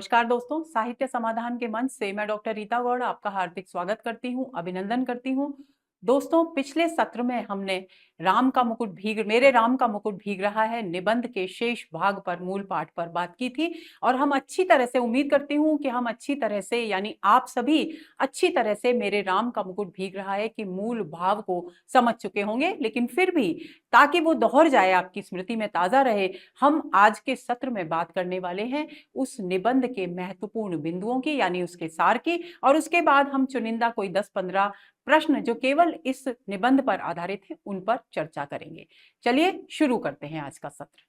नमस्कार दोस्तों, साहित्य समाधान के मंच से मैं डॉक्टर रीता गौड़ आपका हार्दिक स्वागत करती हूँ, अभिनंदन करती हूँ। दोस्तों, पिछले सत्र में हमने मेरे राम का मुकुट भीग रहा है निबंध के शेष भाग पर, मूल पाठ पर बात की थी और हम अच्छी तरह से, उम्मीद करती हूँ कि हम अच्छी तरह से, यानी आप सभी अच्छी तरह से मेरे राम का मुकुट भीग रहा है कि मूल भाव को समझ चुके होंगे। लेकिन फिर भी ताकि वो दोहर जाए, आपकी स्मृति में ताजा रहे, हम आज के सत्र में बात करने वाले हैं उस निबंध के महत्वपूर्ण बिंदुओं की, यानी उसके सार की, और उसके बाद हम चुनिंदा कोई 10-15 प्रश्न जो केवल इस निबंध पर आधारित है उन पर चर्चा करेंगे। चलिए शुरू करते हैं आज का सत्र।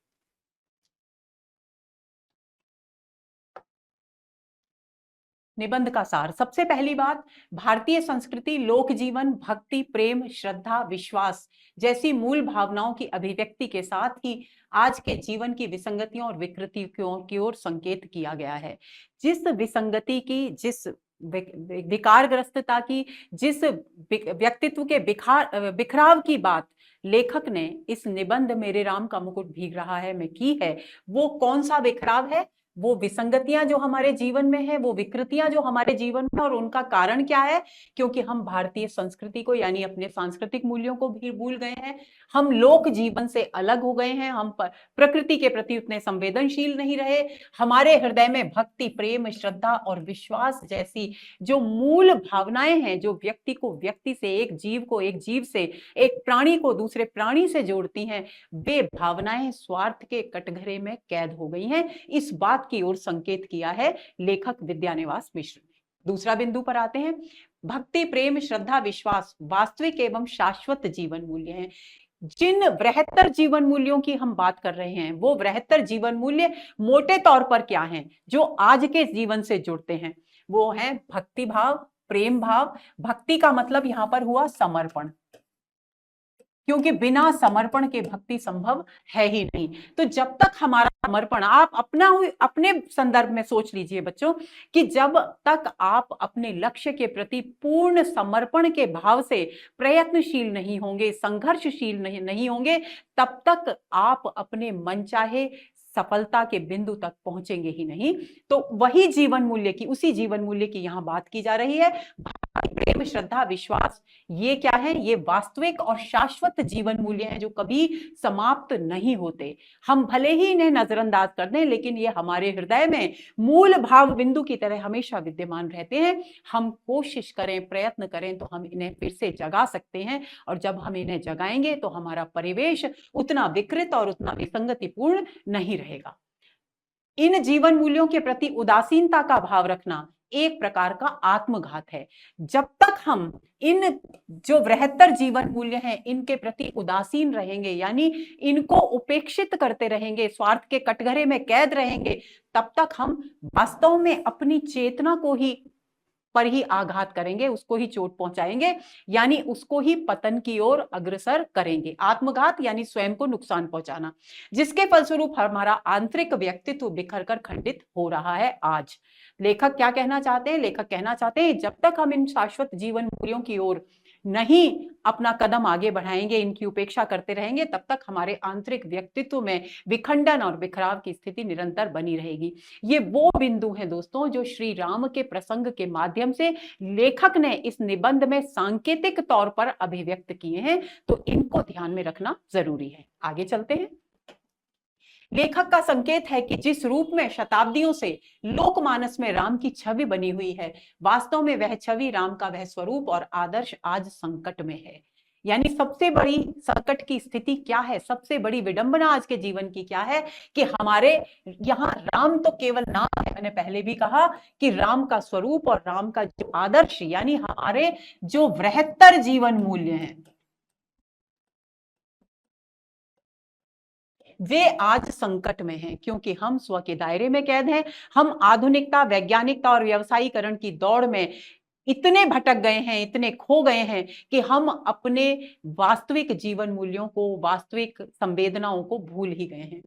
निबंध का सार। सबसे पहली बात, भारतीय संस्कृति लोक जीवन, भक्ति, प्रेम, श्रद्धा, विश्वास जैसी मूल भावनाओं की अभिव्यक्ति के साथ ही आज के जीवन की विसंगतियों और विकृतियों की ओर संकेत किया गया है। जिस विसंगति की, जिस विकारग्रस्तता की, जिस व्यक्तित्व के बिखराव की बात लेखक ने इस निबंध मेरे राम का मुकुट भीग रहा है में की है, वो कौन सा बिखराव है? वो विसंगतियां जो हमारे जीवन में है, वो विकृतियां जो हमारे जीवन में, और उनका कारण क्या है? क्योंकि हम भारतीय संस्कृति को, यानी अपने सांस्कृतिक मूल्यों को भी भूल गए हैं। हम लोक जीवन से अलग हो गए हैं। हम प्रकृति के प्रति उतने संवेदनशील नहीं रहे। हमारे हृदय में भक्ति, प्रेम, श्रद्धा और विश्वास जैसी जो मूल भावनाएं हैं, जो व्यक्ति को व्यक्ति से, एक जीव को एक जीव से, एक प्राणी को दूसरे प्राणी से जोड़ती हैं, वे भावनाएं स्वार्थ के कटघरे में कैद हो गई हैं। इस बात की ओर संकेत किया है लेखक विद्यानिवास मिश्र ने। दूसरा बिंदु पर आते हैं। भक्ति, प्रेम, श्रद्धा, विश्वास वास्तविक एवं शाश्वत जीवन मूल्य हैं। जिन बृहत्तर जीवन मूल्यों की हम बात कर रहे हैं, वो बृहत्तर जीवन मूल्य मोटे तौर पर क्या हैं, जो आज के जीवन से जुड़ते हैं? वो है भक्ति भाव, प्रेम भाव। भक्ति का मतलब यहां पर हुआ समर्पण, क्योंकि बिना समर्पण के भक्ति संभव है ही नहीं। तो जब तक हमारा समर्पण, आप अपने संदर्भ में सोच लीजिए बच्चों, कि जब तक आप अपने लक्ष्य के प्रति पूर्ण समर्पण के भाव से प्रयत्नशील नहीं होंगे, संघर्षशील नहीं होंगे, तब तक आप अपने मनचाहे सफलता के बिंदु तक पहुंचेंगे ही नहीं। तो वही जीवन मूल्य की, उसी जीवन मूल्य की यहां बात की जा रही है। प्रेम, श्रद्धा, विश्वास, ये क्या है? ये वास्तविक और शाश्वत जीवन मूल्य हैं जो कभी समाप्त नहीं होते। हम भले ही इन्हें नजरअंदाज कर दें, लेकिन ये हमारे हृदय में मूल भाव बिंदु की तरह हमेशा विद्यमान रहते हैं। हम कोशिश करें, प्रयत्न करें तो हम इन्हें फिर से जगा सकते हैं, और जब हम इन्हें जगाएंगे तो हमारा परिवेश उतना विकृत और उतना विसंगतिपूर्ण नहीं रहेगा। इन जीवन मूल्यों के प्रति उदासीनता का भाव रखना एक प्रकार का आत्मघात है। जब तक हम इन जो बृहत्तर जीवन मूल्य हैं, इनके प्रति उदासीन रहेंगे, यानी इनको उपेक्षित करते रहेंगे, स्वार्थ के कटघरे में कैद रहेंगे, तब तक हम वास्तव में अपनी चेतना को ही पर ही आघात करेंगे, उसको ही चोट पहुंचाएंगे, यानी उसको ही पतन की ओर अग्रसर करेंगे। आत्मघात यानी स्वयं को नुकसान पहुंचाना, जिसके फलस्वरूप हमारा आंतरिक व्यक्तित्व बिखर कर खंडित हो रहा है आज। लेखक क्या कहना चाहते हैं? लेखक कहना चाहते हैं जब तक हम इन शाश्वत जीवन मूल्यों की ओर नहीं अपना कदम आगे बढ़ाएंगे, इनकी उपेक्षा करते रहेंगे, तब तक हमारे आंतरिक व्यक्तित्व में विखंडन और बिखराव की स्थिति निरंतर बनी रहेगी। ये वो बिंदु हैं दोस्तों जो श्री राम के प्रसंग के माध्यम से लेखक ने इस निबंध में सांकेतिक तौर पर अभिव्यक्त किए हैं, तो इनको ध्यान में रखना जरूरी है। आगे चलते हैं। लेखक का संकेत है कि जिस रूप में शताब्दियों से लोकमानस में राम की छवि बनी हुई है, वास्तव में वह छवि, राम का वह स्वरूप और आदर्श आज संकट में है। यानी सबसे बड़ी संकट की स्थिति क्या है, सबसे बड़ी विडंबना आज के जीवन की क्या है? कि हमारे यहाँ राम तो केवल नाम है। मैंने पहले भी कहा कि राम का स्वरूप और राम का जो आदर्श, यानी हमारे जो बृहत्तर जीवन मूल्य हैं, वे आज संकट में हैं, क्योंकि हम स्व के दायरे में कैद हैं। हम आधुनिकता, वैज्ञानिकता और व्यवसायीकरण की दौड़ में इतने भटक गए हैं, इतने खो गए हैं कि हम अपने वास्तविक जीवन मूल्यों को, वास्तविक संवेदनाओं को भूल ही गए हैं।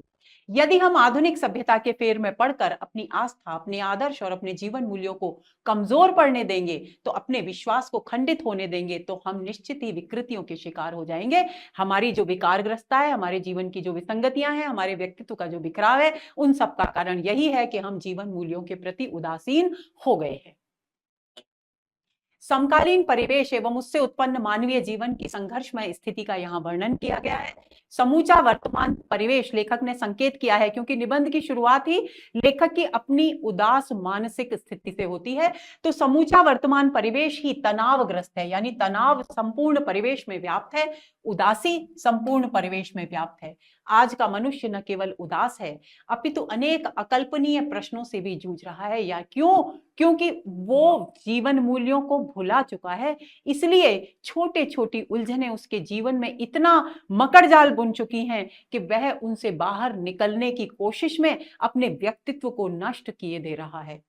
यदि हम आधुनिक सभ्यता के फेर में पड़कर अपनी आस्था, अपने आदर्श और अपने जीवन मूल्यों को कमजोर पड़ने देंगे, तो अपने विश्वास को खंडित होने देंगे, तो हम निश्चित ही विकृतियों के शिकार हो जाएंगे। हमारी जो विकारग्रस्ता है, हमारे जीवन की जो विसंगतियां हैं, हमारे व्यक्तित्व का जो बिखराव है, उन सब का कारण यही है कि हम जीवन मूल्यों के प्रति उदासीन हो गए हैं। समकालीन परिवेश एवं उससे उत्पन्न मानवीय जीवन की संघर्षमय स्थिति का यहाँ वर्णन किया गया है। समूचा वर्तमान परिवेश लेखक ने संकेत किया है, क्योंकि निबंध की शुरुआत ही लेखक की अपनी उदास मानसिक स्थिति से होती है। तो समूचा वर्तमान परिवेश ही तनावग्रस्त है, यानी तनाव संपूर्ण परिवेश में व्याप्त है, उदासी संपूर्ण परिवेश में व्याप्त है। आज का मनुष्य न केवल उदास है, अपितु अनेक अकल्पनीय प्रश्नों से भी जूझ रहा है। या क्यों? क्योंकि वो जीवन मूल्यों को भुला चुका है। इसलिए छोटे छोटी उलझनें उसके जीवन में इतना मकड़जाल बुन चुकी हैं कि वह उनसे बाहर निकलने की कोशिश में अपने व्यक्तित्व को नष्ट किए दे रहा है।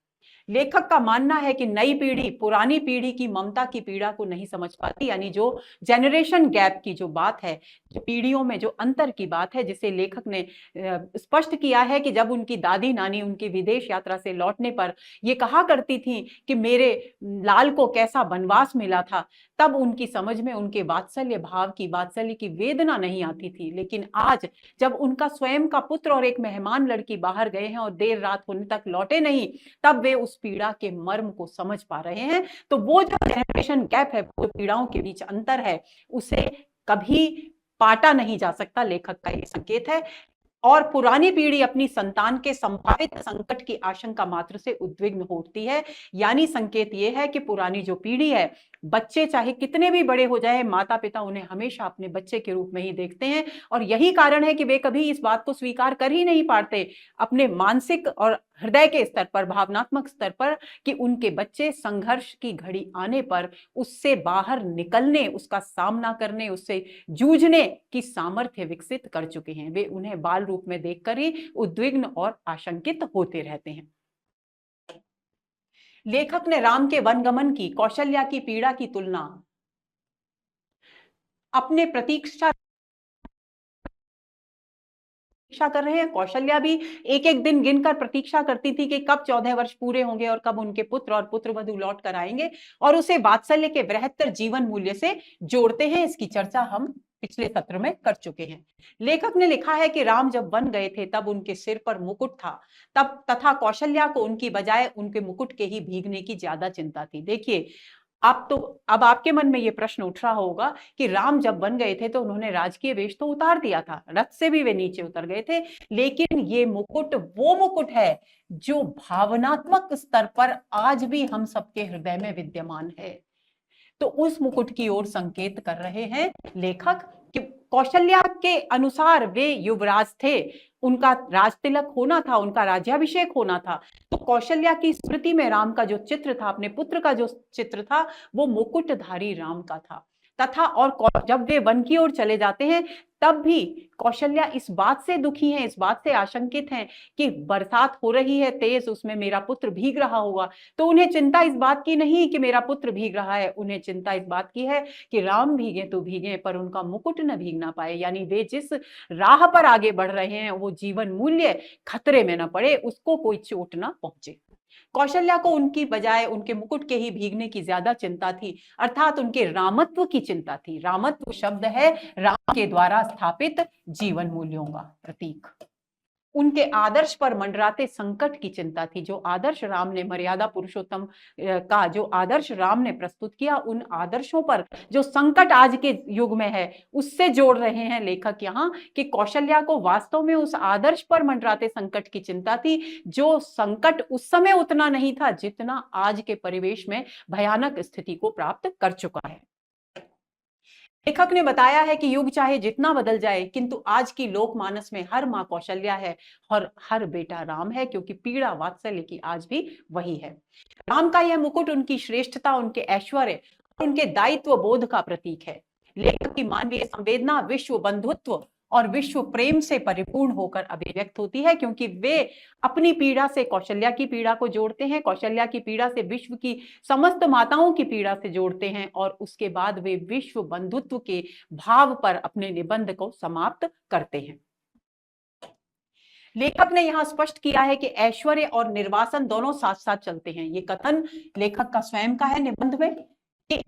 लेखक का मानना है कि नई पीढ़ी पुरानी पीढ़ी की ममता की पीड़ा को नहीं समझ पाती, यानी जो जनरेशन गैप की जो बात है, जो पीढ़ियों में जो अंतर की बात है, जिसे लेखक ने स्पष्ट किया है कि जब उनकी दादी नानी उनकी विदेश यात्रा से लौटने पर ये कहा करती थी कि मेरे लाल को कैसा वनवास मिला था, तब उनकी समझ में उनके वात्सल्य भाव की, वात्सल्य की वेदना नहीं आती थी। लेकिन आज जब उनका स्वयं का पुत्र और एक मेहमान लड़की बाहर गए हैं और देर रात होने तक लौटे नहीं, तब वे उस पीड़ा के मर्म को समझ पा रहे हैं। तो वो जो जनरेशन गैप है, वो पीड़ाओं के बीच अंतर है, उसे कभी पाटा नहीं जा सकता, लेखक का ये संकेत है। और पुरानी पीढ़ी अपनी संतान के संभावित संकट की आशंका मात्र से उद्विग्न होती है। यानी संकेत यह है कि पुरानी जो पीढ़ी है, बच्चे चाहे कितने भी बड़े हो जाए, माता पिता उन्हें हमेशा अपने बच्चे के रूप में ही देखते हैं, और यही कारण है कि वे कभी इस बात को स्वीकार कर ही नहीं पाते अपने मानसिक और हृदय के स्तर पर, भावनात्मक स्तर पर, कि उनके बच्चे संघर्ष की घड़ी आने पर उससे बाहर निकलने, उसका सामना करने, उससे जूझने की सामर्थ्य विकसित कर चुके हैं। वे उन्हें बाल रूप में देखकर ही उद्विग्न और आशंकित होते रहते हैं। लेखक ने राम के वनगमन की, कौशल्या की पीड़ा की तुलना अपने प्रतीक्षा कर रहे हैं। कौशल्या भी एक एक दिन गिनकर प्रतीक्षा करती थी कि कब 14 वर्ष पूरे होंगे और कब उनके पुत्र और पुत्रवधू लौट कर आएंगे, और उसे वात्सल्य के बृहत्तर जीवन मूल्य से जोड़ते हैं। इसकी चर्चा हम पिछले सत्र में कर चुके हैं। लेखक ने लिखा है कि राम जब वन गए थे तब उनके सिर पर मुकुट था, तब तथा कौशल्या को उनकी बजाय उनके मुकुट के ही भीगने की ज्यादा चिंता थी। देखिए, अब आपके मन में यह प्रश्न उठ रहा होगा कि राम जब बन गए थे तो उन्होंने राजकीय वेश तो उतार दिया था, रथ से भी वे नीचे उतर गए थे, लेकिन ये मुकुट वो मुकुट है जो भावनात्मक स्तर पर आज भी हम सबके हृदय में विद्यमान है। तो उस मुकुट की ओर संकेत कर रहे हैं लेखक कि कौशल्या के अनुसार वे युवराज थे, उनका राज तिलक होना था, उनका राज्याभिषेक होना था। तो कौशल्या की स्मृति में राम का जो चित्र था, अपने पुत्र का जो चित्र था, वो मुकुटधारी राम का था। तथा और जब वे वन की ओर चले जाते हैं, तब भी कौशल्या इस बात से दुखी हैं, इस बात से आशंकित हैं कि बरसात हो रही है तेज, उसमें मेरा पुत्र भीग रहा होगा। तो उन्हें चिंता इस बात की नहीं कि मेरा पुत्र भीग रहा है, उन्हें चिंता इस बात की है कि राम भीगे तो भीगे पर उनका मुकुट न भीग ना पाए, यानी वे जिस राह पर आगे बढ़ रहे हैं वो जीवन मूल्य खतरे में न पड़े, उसको कोई चोट ना पहुंचे। कौशल्या को उनकी बजाय उनके मुकुट के ही भीगने की ज्यादा चिंता थी, अर्थात उनके रामत्व की चिंता थी। रामत्व शब्द है राम के द्वारा स्थापित जीवन मूल्यों का प्रतीक। उनके आदर्श पर मंडराते संकट की चिंता थी। जो आदर्श राम ने, मर्यादा पुरुषोत्तम का जो आदर्श राम ने प्रस्तुत किया, उन आदर्शों पर जो संकट आज के युग में है, उससे जोड़ रहे हैं लेखक यहाँ कि कौशल्या को वास्तव में उस आदर्श पर मंडराते संकट की चिंता थी, जो संकट उस समय उतना नहीं था जितना आज के परिवेश में भयानक स्थिति को प्राप्त कर चुका है। लेखक ने बताया है कि युग चाहे जितना बदल जाए, किंतु आज की लोकमानस में हर मां कौशल्या है और हर बेटा राम है, क्योंकि पीड़ा वात्सल्य की आज भी वही है। राम का यह मुकुट उनकी श्रेष्ठता, उनके ऐश्वर्य, उनके दायित्व बोध का प्रतीक है। लेखक की मानवीय संवेदना विश्व बंधुत्व और विश्व प्रेम से परिपूर्ण होकर अभिव्यक्त होती है, क्योंकि वे अपनी पीड़ा से कौशल्या की पीड़ा को जोड़ते हैं, कौशल्या की पीड़ा से विश्व की समस्त माताओं की पीड़ा से जोड़ते हैं, और उसके बाद वे विश्व बंधुत्व के भाव पर अपने निबंध को समाप्त करते हैं। लेखक ने यहाँ स्पष्ट किया है कि ऐश्वर्य और निर्वासन दोनों साथ साथ चलते हैं। ये कथन लेखक का स्वयं का है निबंध में कि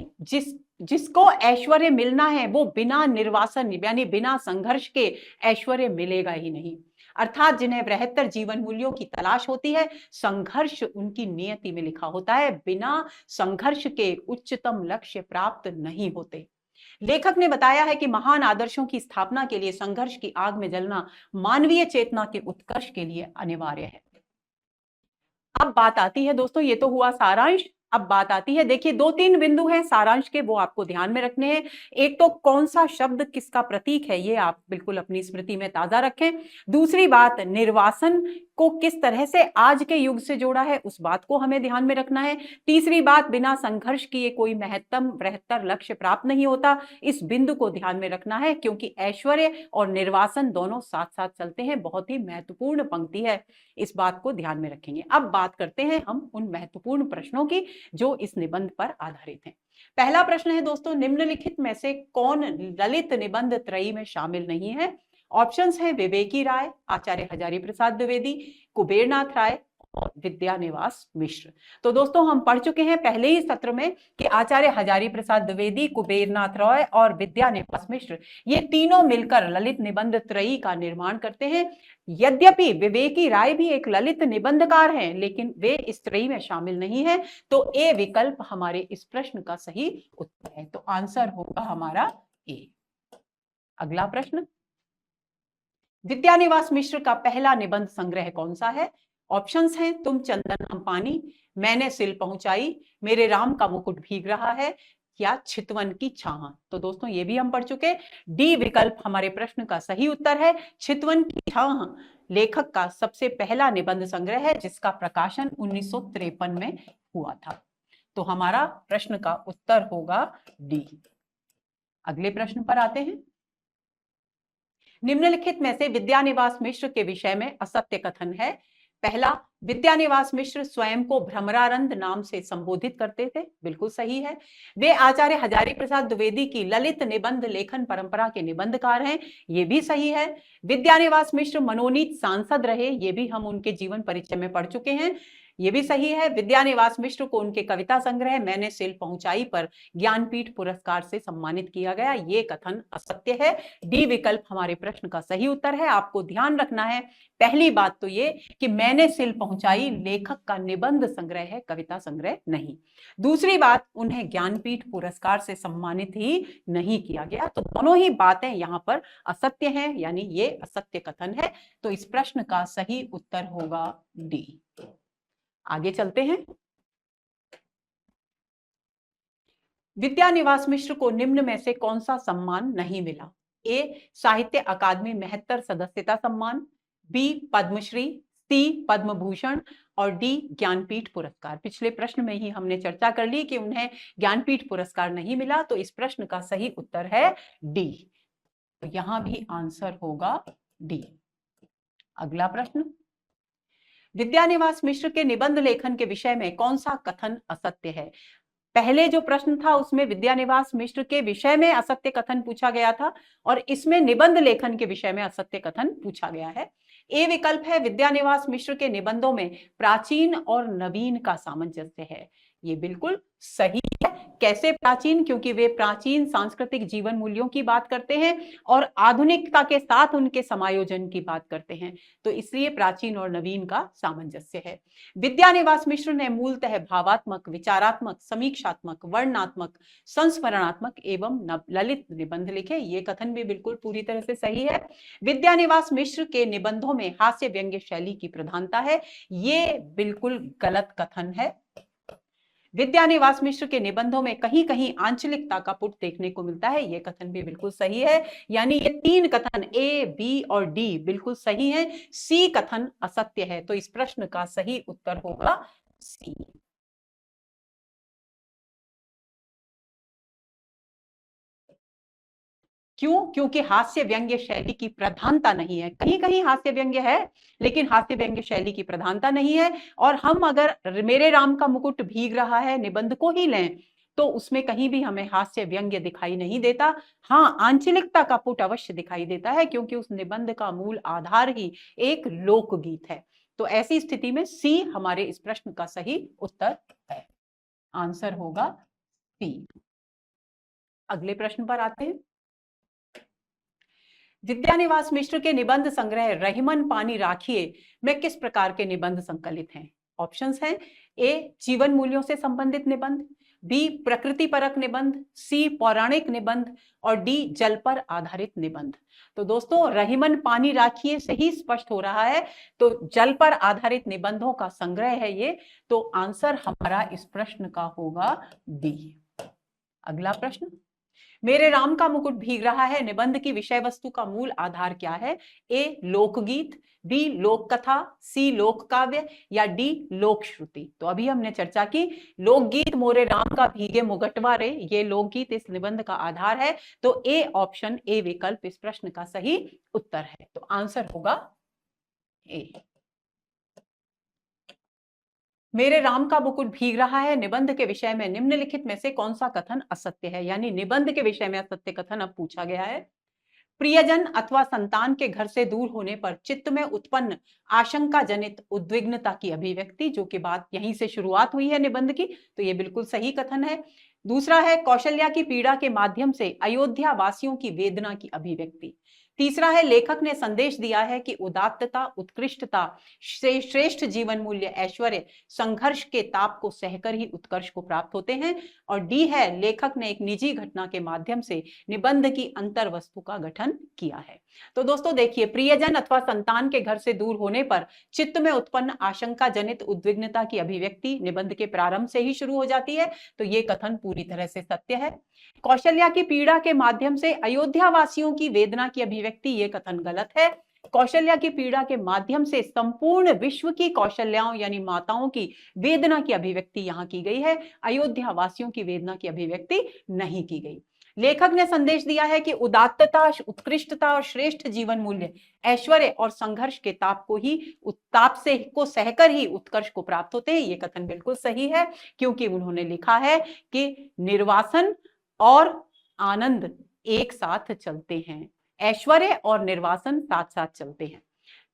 जिसको ऐश्वर्य मिलना है वो बिना निर्वासन यानी बिना संघर्ष के ऐश्वर्य मिलेगा ही नहीं। अर्थात जिन्हें बृहत्तर जीवन मूल्यों की तलाश होती है, संघर्ष उनकी नियति में लिखा होता है। बिना संघर्ष के उच्चतम लक्ष्य प्राप्त नहीं होते। लेखक ने बताया है कि महान आदर्शों की स्थापना के लिए संघर्ष की आग में जलना मानवीय चेतना के उत्कर्ष के लिए अनिवार्य है। अब बात आती है दोस्तों, ये तो हुआ सारांश। अब बात आती है, देखिए 2-3 बिंदु हैं सारांश के, वो आपको ध्यान में रखने हैं। एक तो कौन सा शब्द किसका प्रतीक है, ये आप बिल्कुल अपनी स्मृति में ताजा रखें। दूसरी बात, निर्वासन को किस तरह से आज के युग से जोड़ा है, उस बात को हमें ध्यान में रखना है। तीसरी बात, बिना संघर्ष किए कोई महत्तम बृहत्तर लक्ष्य प्राप्त नहीं होता, इस बिंदु को ध्यान में रखना है, क्योंकि ऐश्वर्य और निर्वासन दोनों साथ साथ चलते हैं। बहुत ही महत्वपूर्ण पंक्ति है, इस बात को ध्यान में रखेंगे। अब बात करते हैं हम उन महत्वपूर्ण प्रश्नों की जो इस निबंध पर आधारित हैं। पहला प्रश्न है दोस्तों, निम्नलिखित में से कौन ललित निबंध त्रयी में शामिल नहीं है? ऑप्शंस हैं विवेकी राय, आचार्य हजारी प्रसाद द्विवेदी, कुबेरनाथ राय और विद्यानिवास मिश्र। तो दोस्तों हम पढ़ चुके हैं पहले ही सत्र में कि आचार्य हजारी प्रसाद द्विवेदी, कुबेरनाथ राय और विद्यानिवास मिश्र ये तीनों मिलकर ललित निबंध त्रयी का निर्माण करते हैं। यद्यपि विवेकी राय भी एक ललित निबंधकार हैं, लेकिन वे इस त्रयी में शामिल नहीं है। तो ए विकल्प हमारे इस प्रश्न का सही उत्तर है। तो आंसर होगा हमारा ए। अगला प्रश्न, विद्यानिवास मिश्र का पहला निबंध संग्रह कौन सा है? ऑप्शंस हैं तुम चंदन हम पानी, मैंने सिल पहुंचाई, मेरे राम का मुकुट भीग रहा है या चितवन की छाह। तो दोस्तों ये भी हम पढ़ चुके। डी विकल्प हमारे प्रश्न का सही उत्तर है। चितवन की छाह लेखक का सबसे पहला निबंध संग्रह है, जिसका प्रकाशन 1953 में हुआ था। तो हमारा प्रश्न का उत्तर होगा डी। अगले प्रश्न पर आते हैं। निम्नलिखित में से विद्यानिवास मिश्र के विषय में असत्य कथन है। पहला, विद्यानिवास मिश्र स्वयं को भ्रमरानंद नाम से संबोधित करते थे, बिल्कुल सही है। वे आचार्य हजारी प्रसाद द्विवेदी की ललित निबंध लेखन परंपरा के निबंधकार हैं, ये भी सही है। विद्यानिवास मिश्र मनोनीत सांसद रहे, ये भी हम उनके जीवन परिचय में पढ़ चुके हैं, ये भी सही है। विद्यानिवास मिश्र को उनके कविता संग्रह मैंने सिल पहुंचाई पर ज्ञानपीठ पुरस्कार से सम्मानित किया गया, ये कथन असत्य है। डी विकल्प हमारे प्रश्न का सही उत्तर है। आपको ध्यान रखना है, पहली बात तो ये कि मैंने सिल पहुंचाई लेखक का निबंध संग्रह है, कविता संग्रह नहीं। दूसरी बात, उन्हें ज्ञानपीठ पुरस्कार से सम्मानित ही नहीं किया गया। तो दोनों ही बातें यहां पर असत्य हैं, यानी ये असत्य कथन है। तो इस प्रश्न का सही उत्तर होगा डी। आगे चलते हैं। विद्यानिवास मिश्र को निम्न में से कौन सा सम्मान नहीं मिला? ए, साहित्य अकादमी महत्तर सदस्यता सम्मान, बी, पद्मश्री, सी, पद्म भूषण और डी, ज्ञानपीठ पुरस्कार। पिछले प्रश्न में ही हमने चर्चा कर ली कि उन्हें ज्ञानपीठ पुरस्कार नहीं मिला, तो इस प्रश्न का सही उत्तर है डी। तो यहां भी आंसर होगा डी। अगला प्रश्न, विद्यानिवास मिश्र के निबंध लेखन के विषय में कौन सा कथन असत्य है? पहले जो प्रश्न था उसमें विद्यानिवास मिश्र के विषय में असत्य कथन पूछा गया था, और इसमें निबंध लेखन के विषय में असत्य कथन पूछा गया है। ए विकल्प है, विद्यानिवास मिश्र के निबंधों में प्राचीन और नवीन का सामंजस्य है, ये बिल्कुल सही है। कैसे प्राचीन? क्योंकि वे प्राचीन सांस्कृतिक जीवन मूल्यों की बात करते हैं और आधुनिकता के साथ उनके समायोजन की बात करते हैं, तो इसलिए प्राचीन और नवीन का सामंजस्य है। विद्यानिवास मिश्र ने मूलतः भावात्मक, विचारात्मक, समीक्षात्मक, वर्णनात्मक, संस्मरणात्मक एवं ललित निबंध लिखे, ये कथन भी बिल्कुल पूरी तरह से सही है। विद्यानिवास मिश्र के निबंधों में हास्य व्यंग्य शैली की प्रधानता है, ये बिल्कुल गलत कथन है। विद्यानिवास मिश्र के निबंधों में कहीं कहीं आंचलिकता का पुट देखने को मिलता है, यह कथन भी बिल्कुल सही है। यानी ये तीन कथन ए, बी और डी बिल्कुल सही हैं। सी कथन असत्य है। तो इस प्रश्न का सही उत्तर होगा सी। क्यों? क्योंकि हास्य व्यंग्य शैली की प्रधानता नहीं है। कहीं कहीं हास्य व्यंग्य है, लेकिन हास्य व्यंग्य शैली की प्रधानता नहीं है। और हम अगर मेरे राम का मुकुट भीग रहा है निबंध को ही लें, तो उसमें कहीं भी हमें हास्य व्यंग्य दिखाई नहीं देता। हाँ, आंचलिकता का पुट अवश्य दिखाई देता है, क्योंकि उस निबंध का मूल आधार ही एक लोकगीत है। तो ऐसी स्थिति में सी हमारे इस प्रश्न का सही उत्तर है। आंसर होगा सी। अगले प्रश्न पर आते हैं। विद्यानिवास मिश्र के निबंध संग्रह रहीमन पानी राखिए में किस प्रकार के निबंध संकलित हैं? ऑप्शंस हैं, ए जीवन मूल्यों से संबंधित निबंध, बी प्रकृति परक निबंध, सी पौराणिक निबंध और डी जल पर आधारित निबंध। तो दोस्तों, रहीमन पानी राखिए से ही स्पष्ट हो रहा है, तो जल पर आधारित निबंधों का संग्रह है ये। तो आंसर हमारा इस प्रश्न का होगा डी। अगला प्रश्न, मेरे राम का मुकुट भीग रहा है निबंध की विषय वस्तु का मूल आधार क्या है? ए लोकगीत, बी लोक कथा, सी लोक काव्य या डी लोक श्रुति। तो अभी हमने चर्चा की, लोकगीत मोरे राम का भीगे मुगटवा रे, ये लोकगीत इस निबंध का आधार है। तो ए ऑप्शन, ए विकल्प इस प्रश्न का सही उत्तर है। तो आंसर होगा ए। मेरे राम का मुकुट भीग रहा है निबंध के विषय में निम्नलिखित में से कौन सा कथन असत्य है? यानी निबंध के विषय में असत्य कथन अब पूछा गया है। प्रियजन अथवा संतान के घर से दूर होने पर चित्त में उत्पन्न आशंका जनित उद्विग्नता की अभिव्यक्ति, जो कि बात यहीं से शुरुआत हुई है निबंध की, तो ये बिल्कुल सही कथन है। दूसरा है कौशल्या की पीड़ा के माध्यम से अयोध्या वासियों की वेदना की अभिव्यक्ति। तीसरा है लेखक ने संदेश दिया है कि उदात्तता, उत्कृष्टता से श्रेष्ठ जीवन मूल्य ऐश्वर्य संघर्ष के ताप को सहकर ही उत्कर्ष को प्राप्त होते हैं। और डी है लेखक ने एक निजी घटना के माध्यम से निबंध की अंतर वस्तु का गठन किया है। तो दोस्तों देखिए, प्रियजन अथवा संतान के घर से दूर होने पर चित्त में उत्पन्न आशंका जनित उद्विग्नता की अभिव्यक्ति निबंध के प्रारंभ से ही शुरू हो जाती है, तो ये कथन पूरी तरह से सत्य है। कौशल्या की पीड़ा के माध्यम से अयोध्या वासियों की वेदना की अभिव्यक्ति, ये कथन गलत है। कौशल्या की पीड़ा के माध्यम से संपूर्ण विश्व की कौशल्याओं यानी माताओं की वेदना की अभिव्यक्ति यहां की गई है, अयोध्या वासियों की वेदना की अभिव्यक्ति नहीं की गई। लेखक ने संदेश दिया है कि उदात्तता, उत्कृष्टता और श्रेष्ठ जीवन मूल्य ऐश्वर्य और संघर्ष के ताप को ही ताप से को सहकर ही उत्कर्ष को प्राप्त होते हैं, ये कथन बिल्कुल सही है, क्योंकि उन्होंने लिखा है कि निर्वासन और आनंद एक साथ चलते हैं, ऐश्वर्य और निर्वासन साथ साथ चलते हैं।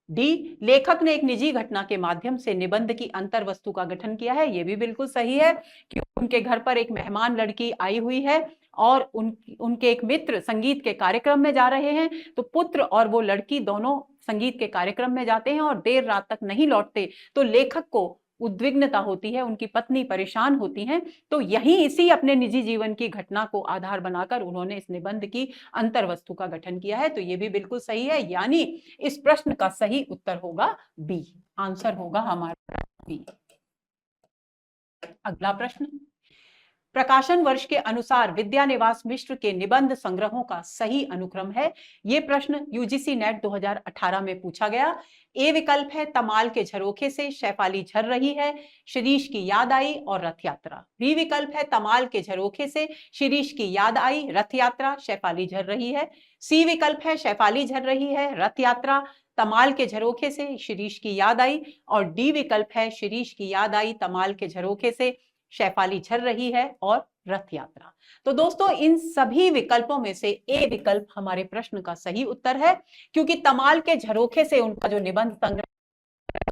डी लेखक ने एक निजी घटना के माध्यम से निबंध की अंतर वस्तु का गठन किया है, यह भी बिल्कुल सही है, क्योंकि उनके घर पर एक मेहमान लड़की आई हुई है और उनके एक मित्र संगीत के कार्यक्रम में जा रहे हैं, तो पुत्र और वो लड़की दोनों संगीत के कार्यक्रम में जाते हैं और देर रात तक नहीं लौटते, तो लेखक को उद्विग्नता होती है, उनकी पत्नी परेशान होती हैं, तो यही इसी अपने निजी जीवन की घटना को आधार बनाकर उन्होंने इस निबंध की अंतर वस्तु का गठन किया है। तो ये भी बिल्कुल सही है, यानी इस प्रश्न का सही उत्तर होगा बी। आंसर होगा हमारा बी। अगला प्रश्न, प्रकाशन वर्ष के अनुसार विद्यानिवास मिश्र के निबंध संग्रहों का सही अनुक्रम है। यह प्रश्न यूजीसी नेट 2018 में पूछा गया। ए विकल्प है तमाल के झरोखे से शेफाली झर रही है, शिरीष की याद आई और रथ यात्रा। बी विकल्प है तमाल के झरोखे से शिरीष की याद आई, रथ यात्रा, शेफाली झर रही है। सी विकल्प है शेफाली झर रही है, रथ यात्रा, तमाल के झरोखे से शिरीष की याद आई। और डी विकल्प है शिरीष की याद आई, तमाल के झरोखे से शेफाली झर रही है और रथ यात्रा। तो दोस्तों, इन सभी विकल्पों में से ए विकल्प हमारे प्रश्न का सही उत्तर है, क्योंकि तमाल के झरोखे से उनका जो निबंध संग्रह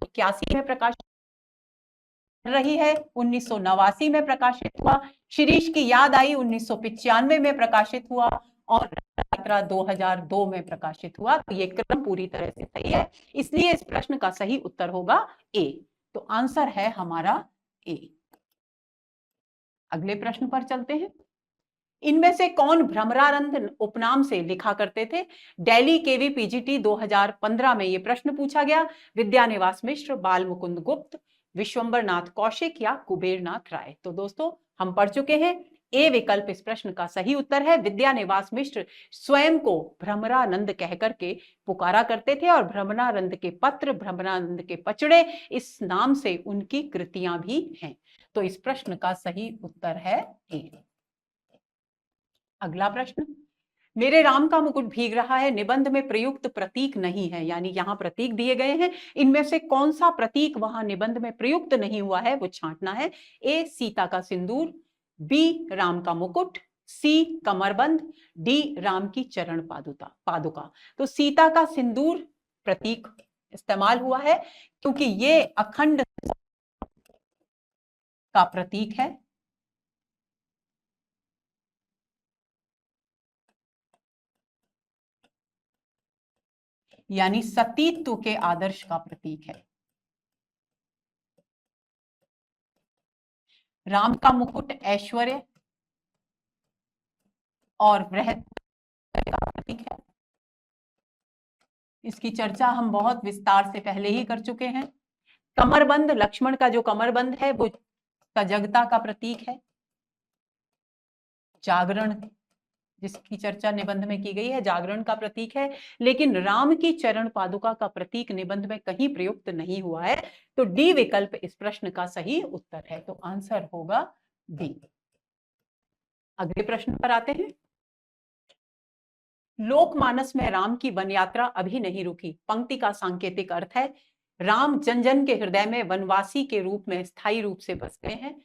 81 में प्रकाशित रही है, 1989 में प्रकाशित हुआ, शिरीष की याद आई 1995 में प्रकाशित हुआ और यात्रा 2002 में प्रकाशित हुआ। तो ये क्रम पूरी तरह से सही है, इसलिए इस प्रश्न का सही उत्तर होगा ए। तो आंसर है हमारा ए। अगले प्रश्न पर चलते हैं। इनमें से कौन भ्रमरानंद उपनाम से लिखा करते थे? दिल्ली केवी पीजीटी 2015 में यह प्रश्न पूछा गया। विद्यानिवास मिश्र, बाल मुकुंद गुप्त, विश्वंबर नाथ कौशिक या कुबेर नाथ राय। तो दोस्तों, हम पढ़ चुके हैं, ए विकल्प इस प्रश्न का सही उत्तर है। विद्यानिवास मिश्र स्वयं को भ्रमरानंद कहकर के पुकारा करते थे और भ्रमरानंद के पत्र, भ्रमरानंद के पचड़े, इस नाम से उनकी कृतियां भी हैं। तो इस प्रश्न का सही उत्तर है ए। अगला प्रश्न, मेरे राम का मुकुट भीग रहा है निबंध में प्रयुक्त प्रतीक नहीं है, यानी यहां प्रतीक दिए गए हैं, इनमें से कौन सा प्रतीक वहां निबंध में प्रयुक्त नहीं हुआ है वो छांटना है। ए सीता का सिंदूर, बी राम का मुकुट, सी कमरबंद, डी राम की चरण पादुका। तो सीता का सिंदूर प्रतीक इस्तेमाल हुआ है क्योंकि ये अखंड का प्रतीक है, यानी सतीत्व के आदर्श का प्रतीक है। राम का मुकुट ऐश्वर्य और बृहत्ता का प्रतीक है। इसकी चर्चा हम बहुत विस्तार से पहले ही कर चुके हैं। कमरबंद, लक्ष्मण का जो कमरबंद है वो सजगता का प्रतीक है, जागरण जिसकी चर्चा निबंध में की गई है जागरण का प्रतीक है। लेकिन राम की चरण पादुका का प्रतीक निबंध में कहीं प्रयुक्त नहीं हुआ है, तो डी विकल्प इस प्रश्न का सही उत्तर है। तो आंसर होगा डी। अगले प्रश्न पर आते हैं। लोकमानस में राम की वन यात्रा अभी नहीं रुकी पंक्ति का सांकेतिक अर्थ है राम जन जन के हृदय में वनवासी के रूप में स्थायी रूप से बस गए हैं।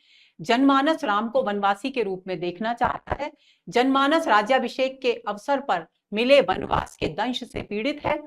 जनमानस राम को वनवासी के रूप में देखना चाहता है। जनमानस राज्याभिषेक के अवसर पर मिले वनवास के दंश से पीड़ित है।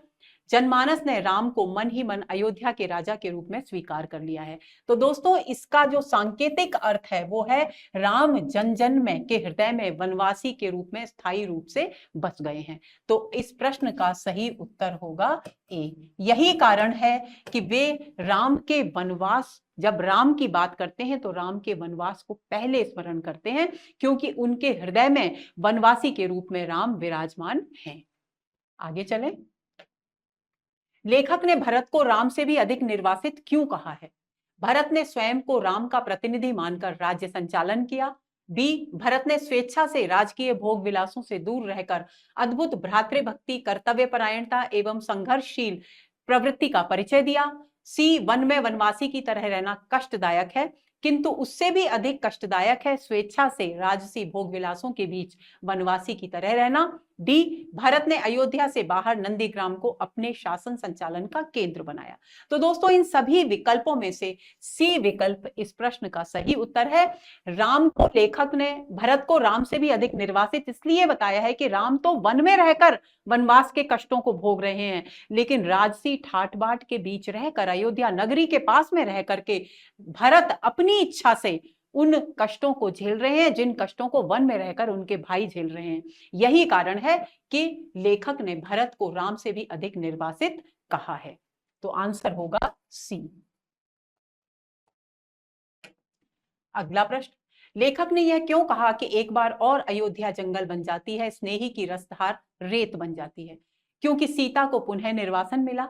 जनमानस ने राम को मन ही मन अयोध्या के राजा के रूप में स्वीकार कर लिया है। तो दोस्तों इसका जो सांकेतिक अर्थ है वो है राम जन जन में के हृदय में वनवासी के रूप में स्थायी रूप से बस गए हैं। तो इस प्रश्न का सही उत्तर होगा ए। यही कारण है कि वे राम के वनवास, जब राम की बात करते हैं तो राम के वनवास को पहले स्मरण करते हैं क्योंकि उनके हृदय में वनवासी के रूप में राम विराजमान हैं। आगे चलें। लेखक ने भरत को राम से भी अधिक निर्वासित क्यों कहा है? भरत ने स्वयं को राम का प्रतिनिधि मानकर राज्य संचालन किया। बी भरत ने स्वेच्छा से राजकीय भोग विलासों से दूर रहकर अद्भुत भ्रातृभक्ति, कर्तव्य परायणता एवं संघर्षशील प्रवृत्ति का परिचय दिया। सी वन में वनवासी की तरह रहना कष्टदायक है, किंतु उससे भी अधिक कष्टदायक है स्वेच्छा से राजसी भोग विलासों के बीच वनवासी की तरह रहना। डी भारत ने अयोध्या से बाहर नंदीग्राम को अपने शासन संचालन का केंद्र बनाया। तो दोस्तों इन सभी विकल्पों में से सी विकल्प इस प्रश्न का सही उत्तर है। राम को लेखक ने भरत को राम से भी अधिक निर्वासित इसलिए बताया है कि राम तो वन में रहकर वनवास के कष्टों को भोग रहे हैं, लेकिन राजसी ठाट बाट के बीच रहकर अयोध्या नगरी के पास में रह करके भरत अपनी इच्छा से उन कष्टों को झेल रहे हैं जिन कष्टों को वन में रहकर उनके भाई झेल रहे हैं। यही कारण है कि लेखक ने भरत को राम से भी अधिक निर्वासित कहा है। तो आंसर होगा सी। अगला प्रश्न, लेखक ने यह क्यों कहा कि एक बार और अयोध्या जंगल बन जाती है, स्नेही की रसधार रेत बन जाती है? क्योंकि सीता को पुनः निर्वासन मिला,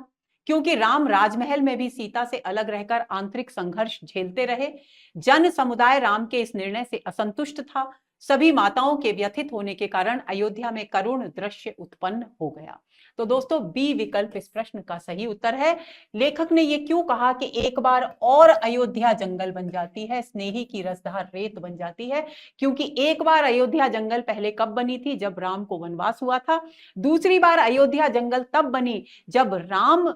क्योंकि राम राजमहल में भी सीता से अलग रहकर आंतरिक संघर्ष झेलते रहे, जन समुदाय राम के इस निर्णय से असंतुष्ट था, सभी माताओं के व्यथित होने के कारण अयोध्या में करुण दृश्य उत्पन्न हो गया। तो दोस्तों बी विकल्प इस प्रश्न का सही उत्तर है। लेखक ने यह क्यों कहा कि एक बार और अयोध्या जंगल बन जाती है, स्नेही की रसधार रेत बन जाती है? क्योंकि एक बार अयोध्या जंगल पहले कब बनी थी? जब राम को वनवास हुआ था। दूसरी बार अयोध्या जंगल तब बनी जब राम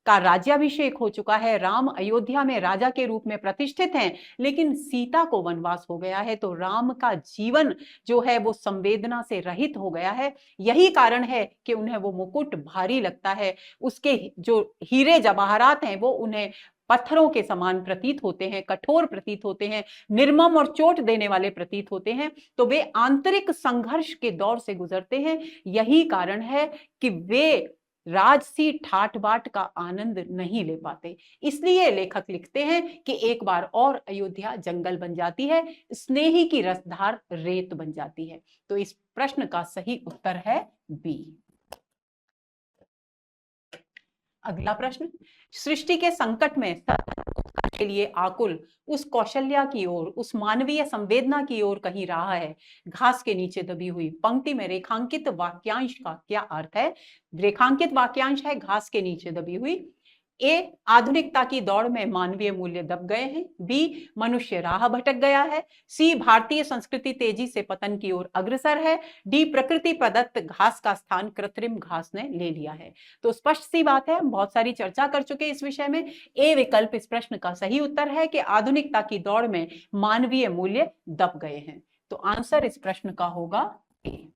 का राज्याभिषेक हो चुका है, राम अयोध्या में राजा के रूप में प्रतिष्ठित हैं, लेकिन सीता को वनवास हो गया है, तो राम का जीवन जो है वो संवेदना से रहित हो गया है। यही कारण है कि उन्हें वो मुकुट भारी लगता है, उसके जो हीरे जवाहरात हैं वो उन्हें पत्थरों के समान प्रतीत होते हैं, कठोर प्रतीत होते हैं, निर्मम और चोट देने वाले प्रतीत होते हैं। तो वे आंतरिक संघर्ष के दौर से गुजरते हैं। यही कारण है कि वे राजसी ठाट बाट का आनंद नहीं ले पाते। इसलिए लेखक लिखते हैं कि एक बार और अयोध्या जंगल बन जाती है, स्नेही की रसधार रेत बन जाती है। तो इस प्रश्न का सही उत्तर है बी। अगला प्रश्न, सृष्टि के संकट में के लिए आकुल उस कौशल्या की ओर, उस मानवीय संवेदना की ओर कहीं रहा है, घास के नीचे दबी हुई। पंक्ति में रेखांकित वाक्यांश का क्या अर्थ है? रेखांकित वाक्यांश है घास के नीचे दबी हुई। ए आधुनिकता की दौड़ में मानवीय मूल्य दब गए हैं। बी मनुष्य राह भटक गया है। सी भारतीय संस्कृति तेजी से पतन की ओर अग्रसर है। डी प्रकृति प्रदत्त घास का स्थान कृत्रिम घास ने ले लिया है। तो स्पष्ट सी बात है, हम बहुत सारी चर्चा कर चुके इस विषय में। ए विकल्प इस प्रश्न का सही उत्तर है कि आधुनिकता की दौड़ में मानवीय मूल्य दब गए हैं। तो आंसर इस प्रश्न का होगा ए।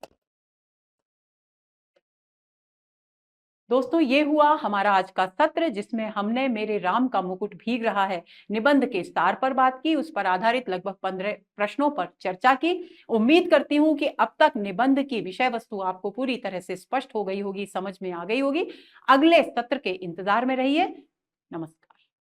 दोस्तों, ये हुआ हमारा आज का सत्र, जिसमें हमने मेरे राम का मुकुट भीग रहा है निबंध के सार पर बात की, उस पर आधारित लगभग 15 प्रश्नों पर चर्चा की। उम्मीद करती हूं कि अब तक निबंध की विषय वस्तु आपको पूरी तरह से स्पष्ट हो गई होगी, समझ में आ गई होगी। अगले सत्र के इंतजार में रहिए। नमस्कार।